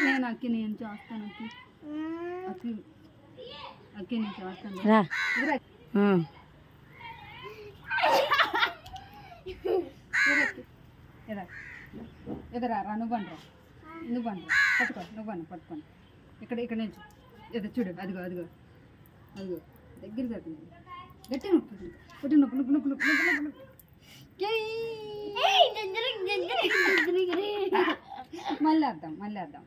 నేను అక్కి నేను చేస్తాను అక్కి అక్కి నేను చేస్తాను రా ఎదరా రా నువ్వు బండ్రా పట్టుకో నువ్వు పట్టుకోండి ఇక్కడ నుంచి ఏదో చూడు అదిగో అదిగో అదిగో దగ్గర జరుగుతుంది గట్టి నొప్పు మళ్ళీ వేద్దాం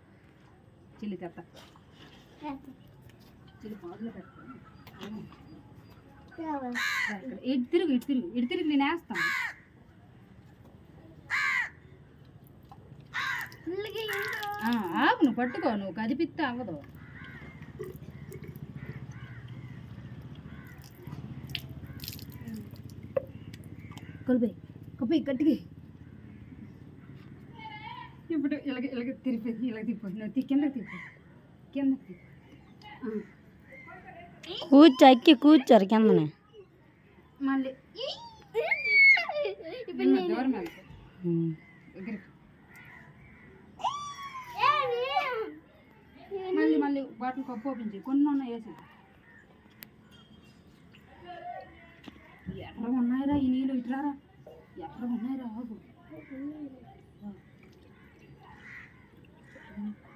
చిల్లి తెత్త చిల్లి పాదులో పెడతాను ఇటు తిరుగు నేను వేస్తాను ఆపు నువ్వు పట్టుకో నువ్వు కదిపిస్తే అవ్వదు కొబ్బరి గట్టిగా ఇప్పుడు ఇలాగ తిరిపి నువ్వు కిందకి అక్కి కూర్చోరు కిందనే మళ్ళీ దూరం మళ్ళీ వాటిని కప్పు ఓపించి కొన్ని ఉన్నాయి వేసి ఎక్కడ ఉన్నాయిరా ఈ నీళ్ళు ఇటురారా ఎక్కడ ఉన్నాయిరా ఆగు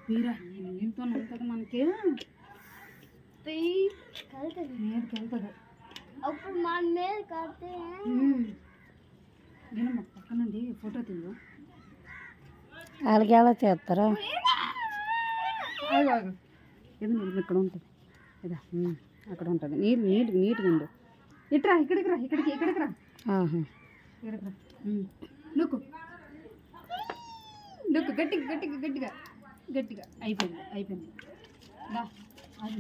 వీరా ఈ నీళ్ళతో ఉంటుంది మనకి వెళ్తుంది అప్పుడు మన మీద కడితే నేను మా పక్కనండి ఫోటో తీయు వాళ్ళకి ఎలా చేస్తారా ఆగు ఇది నీళ్ళు ఇక్కడ ఉంటుంది ఇదా అక్కడ ఉంటుంది నీట్గా ఉండు ఇక్కడికి రా ఇక్కడికి రా నొక్కు గట్టిగా అయిపోయింది దా అది